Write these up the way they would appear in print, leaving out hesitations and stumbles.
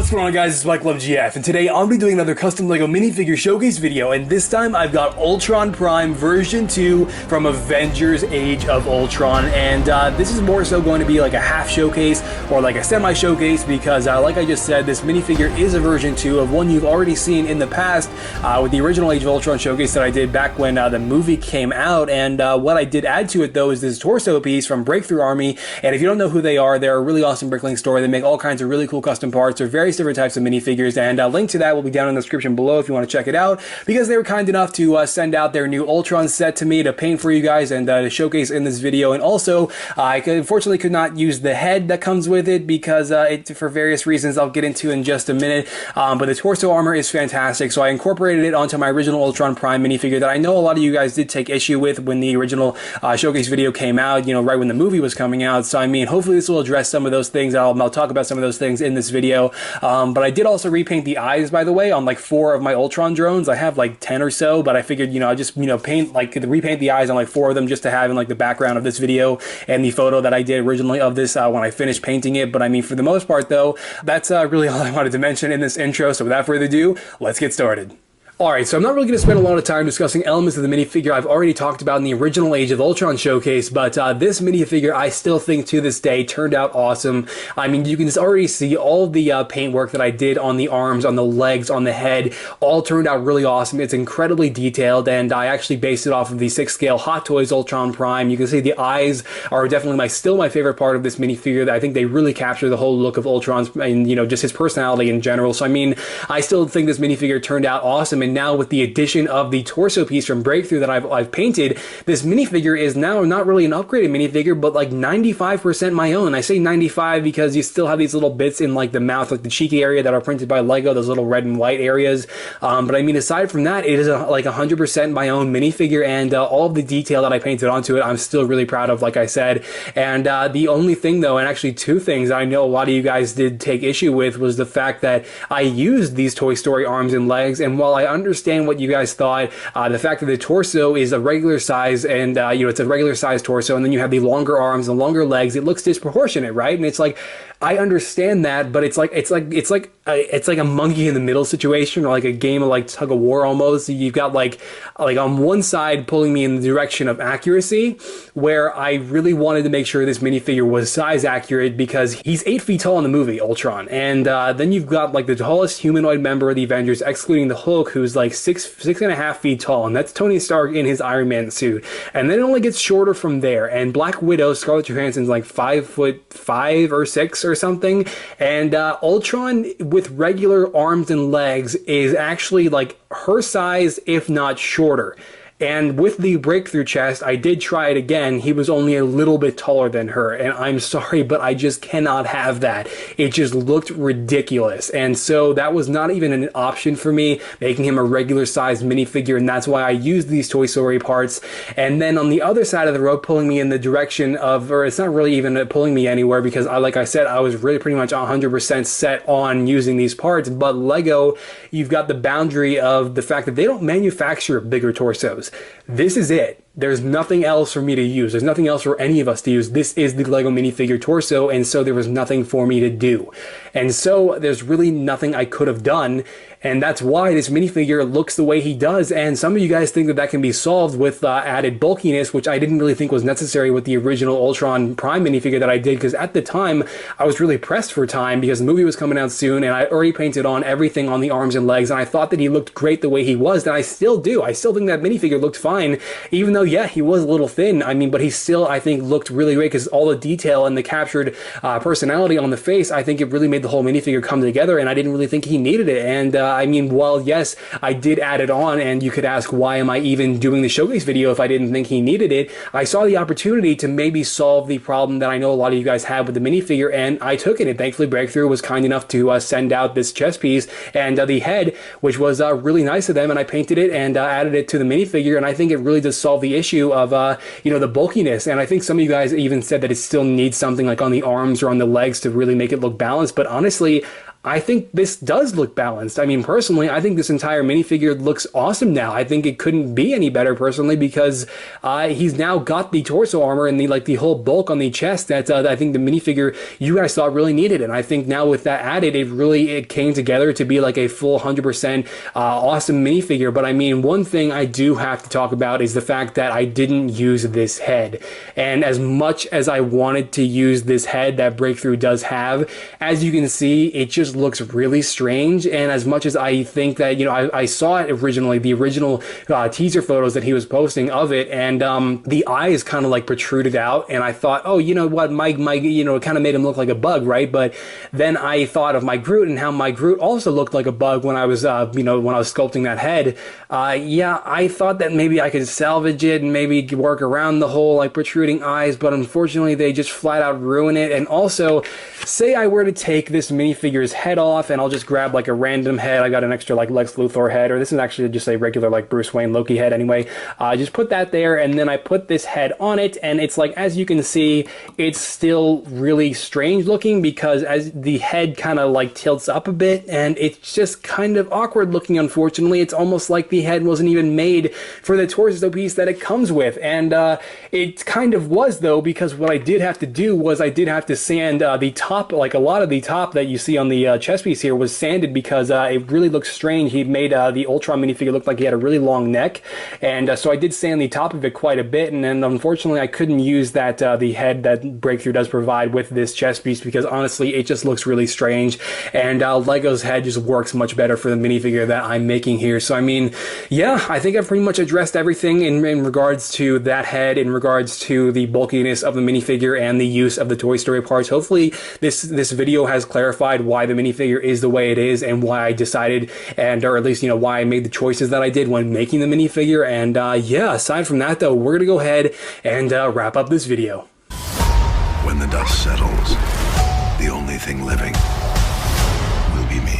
What's going on, guys? It's Mike Love GF, and today I'll be doing another custom LEGO minifigure showcase video, and this time I've got Ultron Prime version 2 from Avengers Age of Ultron, and this is more so going to be like a half showcase or like a semi showcase because like I just said, this minifigure is a version 2 of one you've already seen in the past with the original Age of Ultron showcase that I did back when the movie came out. And what I did add to it though is this torso piece from Breakthrough Army, and if you don't know who they are, they're a really awesome bricklink store. They make all kinds of really cool custom parts. They're various different types of minifigures, and a link to that will be down in the description below if you want to check it out, because they were kind enough to send out their new Ultron set to me to paint for you guys and to showcase in this video. And also I unfortunately could not use the head that comes with it because for various reasons I'll get into in just a minute, but the torso armor is fantastic, so I incorporated it onto my original Ultron Prime minifigure that I know a lot of you guys did take issue with when the original showcase video came out, you know, right when the movie was coming out. So I mean, hopefully this will address some of those things. I'll talk about some of those things in this video. But I did also repaint the eyes, by the way, on like 4 of my Ultron drones. I have like 10 or so, but I figured, you know, I just, you know, repaint the eyes on like 4 of them just to have in like the background of this video and the photo that I did originally of this when I finished painting it. But I mean, for the most part though, that's really all I wanted to mention in this intro. So without further ado, let's get started. Alright, so I'm not really going to spend a lot of time discussing elements of the minifigure I've already talked about in the original Age of Ultron showcase, but this minifigure I still think to this day turned out awesome. I mean, you can just already see all of the paint work that I did on the arms, on the legs, on the head, all turned out really awesome. It's incredibly detailed, and I actually based it off of the 6 scale Hot Toys Ultron Prime. You can see the eyes are definitely still my favorite part of this minifigure. I think they really capture the whole look of Ultron's and, you know, just his personality in general. So I mean, I still think this minifigure turned out awesome, and now with the addition of the torso piece from Breakthrough that I've painted, this minifigure is now not really an upgraded minifigure, but like 95% my own. I say 95 because you still have these little bits in like the mouth, like the cheeky area that are printed by LEGO, those little red and white areas. But I mean, aside from that, it is like 100% my own minifigure, and all of the detail that I painted onto it, I'm still really proud of, like I said. And the only thing though, and actually 2 things I know a lot of you guys did take issue with, was the fact that I used these Toy Story arms and legs, and while I understand what you guys thought, the fact that the torso is a regular size, and you know, it's a regular size torso, and then you have the longer arms and longer legs, it looks disproportionate, right? And it's like, I understand that, but it's like a monkey in the middle situation, or like a game of like tug of war almost. You've got like on one side pulling me in the direction of accuracy, where I really wanted to make sure this minifigure was size accurate because he's 8 feet tall in the movie Ultron, and then you've got like the tallest humanoid member of the Avengers, excluding the Hulk, who's like 6.5 feet tall, and that's Tony Stark in his Iron Man suit. And then it only gets shorter from there. And Black Widow, Scarlett Johansson's like 5'5" or 6" or something, and Ultron with regular arms and legs is actually like her size, if not shorter. And with the Breakthrough chest, I did try it again. He was only a little bit taller than her, and I'm sorry, but I just cannot have that. It just looked ridiculous, and so that was not even an option for me, making him a regular sized minifigure, and that's why I used these Toy Story parts. And then on the other side of the road, pulling me in the direction of, or it's not really even pulling me anywhere, because like I said, I was really pretty much 100% set on using these parts, but LEGO, you've got the boundary of the fact that they don't manufacture bigger torsos. This is it. There's nothing else for me to use. There's nothing else for any of us to use. This is the LEGO minifigure torso, and so there was nothing for me to do. And so there's really nothing I could have done, and that's why this minifigure looks the way he does. And some of you guys think that that can be solved with added bulkiness, which I didn't really think was necessary with the original Ultron Prime minifigure that I did, because at the time I was really pressed for time because the movie was coming out soon, and I already painted on everything on the arms and legs, and I thought that he looked great the way he was, and I still do. I still think that minifigure looked fine, even though, yeah, he was a little thin. I mean, but he still, I think, looked really great because all the detail and the captured personality on the face, I think it really made the whole minifigure come together, and I didn't really think he needed it. And I mean, while yes, I did add it on, and you could ask, why am I even doing the showcase video if I didn't think he needed it? I saw the opportunity to maybe solve the problem that I know a lot of you guys had with the minifigure, and I took it. And thankfully, Breakthrough was kind enough to send out this chest piece and the head, which was really nice of them, and I painted it and added it to the minifigure, and I think it really does solve the issue of you know, the bulkiness. And I think some of you guys even said that it still needs something like on the arms or on the legs to really make it look balanced, but honestly, I think this does look balanced. I mean, personally, I think this entire minifigure looks awesome now. I think it couldn't be any better, personally, because he's now got the torso armor and the whole bulk on the chest that I think the minifigure you guys thought really needed. And I think now with that added, it came together to be like a full 100% awesome minifigure. But I mean, one thing I do have to talk about is the fact that I didn't use this head. And as much as I wanted to use this head that Breakthrough does have, as you can see, it just looks really strange. And as much as I think that, you know, I saw it originally, the original teaser photos that he was posting of it, and the eyes kind of like protruded out, and I thought, oh, you know what, my you know, it kind of made him look like a bug, right? But then I thought of my Groot and how my Groot also looked like a bug when I was, you know, when I was sculpting that head. Yeah, I thought that maybe I could salvage it and maybe work around the whole like protruding eyes, but unfortunately they just flat out ruin it. And also, say I were to take this minifigure's head off, and I'll just grab like a random head. I got an extra like Lex Luthor head, or this is actually just a regular like Bruce Wayne Loki head anyway. Just put that there, and then I put this head on it, and it's like, as you can see, it's still really strange looking because as the head kind of like tilts up a bit, and it's just kind of awkward looking, unfortunately. It's almost like the head wasn't even made for the torso piece that it comes with, and it kind of was though, because what I did have to do was I did have to sand the top, like a lot of the top that you see on the chest piece here was sanded because it really looks strange. He made the Ultron minifigure look like he had a really long neck, and so I did sand the top of it quite a bit, and then unfortunately I couldn't use that the head that Breakthrough does provide with this chest piece because honestly it just looks really strange, and Lego's head just works much better for the minifigure that I'm making here. So I mean, yeah, I think I've pretty much addressed everything in regards to that head, in regards to the bulkiness of the minifigure and the use of the Toy Story parts. Hopefully this video has clarified why the minifigure is the way it is and why I decided, and or at least, you know, why I made the choices that I did when making the minifigure. And yeah, aside from that though, we're gonna go ahead and wrap up this video. When the dust settles, the only thing living will be me.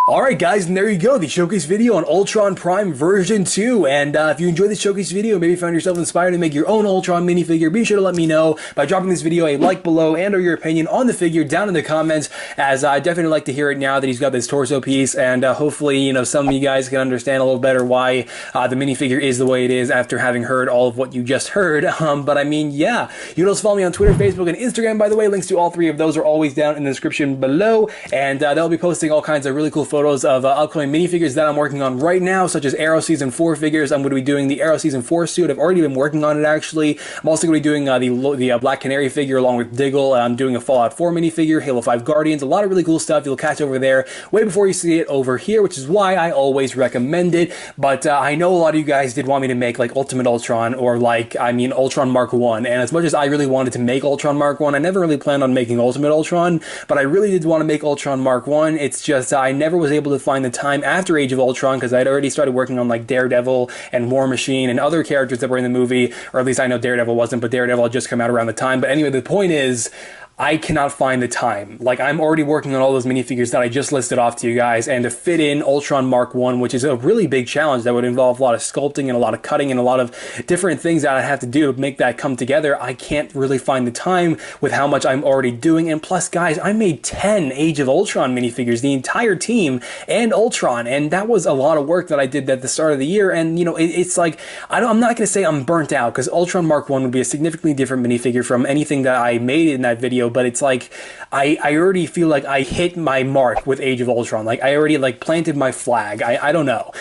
Alright guys, and there you go, the showcase video on Ultron Prime version 2, and if you enjoyed this showcase video, maybe found yourself inspired to make your own Ultron minifigure, be sure to let me know by dropping this video a like below and or your opinion on the figure down in the comments, as I definitely like to hear it now that he's got this torso piece, and hopefully, you know, some of you guys can understand a little better why the minifigure is the way it is after having heard all of what you just heard. But I mean, yeah, you can also follow me on Twitter, Facebook, and Instagram, by the way. Links to all three of those are always down in the description below, and they'll be posting all kinds of really cool photos of upcoming minifigures that I'm working on right now, such as Arrow Season 4 figures. I'm going to be doing the Arrow Season 4 suit. I've already been working on it, actually. I'm also going to be doing the Black Canary figure along with Diggle. I'm doing a Fallout 4 minifigure, Halo 5 Guardians, a lot of really cool stuff you'll catch over there way before you see it over here, which is why I always recommend it. But I know a lot of you guys did want me to make like Ultimate Ultron, or like, I mean, Ultron Mark 1, and as much as I really wanted to make Ultron Mark 1, I never really planned on making Ultimate Ultron, but I really did want to make Ultron Mark 1. It's just I never was able to find the time after Age of Ultron, because I'd already started working on like Daredevil and War Machine and other characters that were in the movie, or at least I know Daredevil wasn't, but Daredevil had just come out around the time. But anyway, the point is, I cannot find the time. Like, I'm already working on all those minifigures that I just listed off to you guys, and to fit in Ultron Mark 1, which is a really big challenge that would involve a lot of sculpting and a lot of cutting and a lot of different things that I have to do to make that come together, I can't really find the time with how much I'm already doing. And plus, guys, I made 10 Age of Ultron minifigures, the entire team, and Ultron, and that was a lot of work that I did at the start of the year. And, you know, it's like, I'm not going to say I'm burnt out, because Ultron Mark 1 would be a significantly different minifigure from anything that I made in that video, but it's like I already feel like I hit my mark with Age of Ultron. Like, I already like planted my flag. I don't know,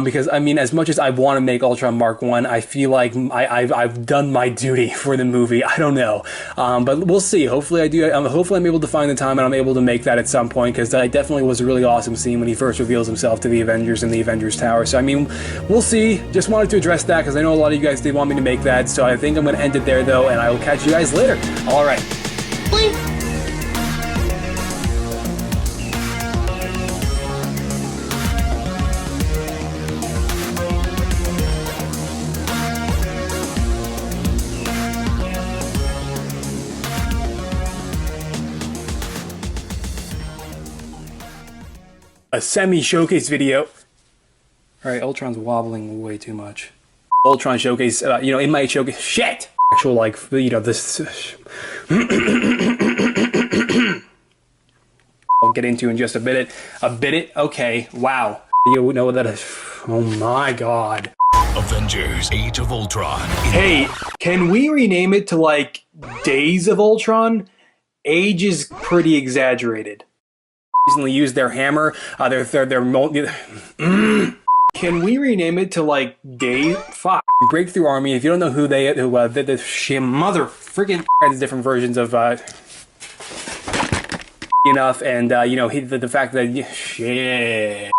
because I mean, as much as I want to make Ultron Mark 1, I feel like I've done my duty for the movie. I don't know, but we'll see. Hopefully I do. Hopefully I'm able to find the time and I'm able to make that at some point, because that definitely was a really awesome scene when he first reveals himself to the Avengers in the Avengers Tower. So I mean, we'll see. Just wanted to address that because I know a lot of you guys did want me to make that. So I think I'm going to end it there though, and I will catch you guys later. All right. Bye. A semi-showcase video. Alright, Ultron's wobbling way too much. Ultron showcase, you know, in my showcase, shit! Actual, like, you know, this I'll get into in just a bit. Okay, wow. You know what that is? Oh my god. Avengers: Age of Ultron. Hey, can we rename it to like Days of Ultron? Age is pretty exaggerated. Recently used their hammer. Can we rename it to like Day? Fuck. Breakthrough Army. If you don't know who the mother freaking has different versions of enough, and you know the fact that shit.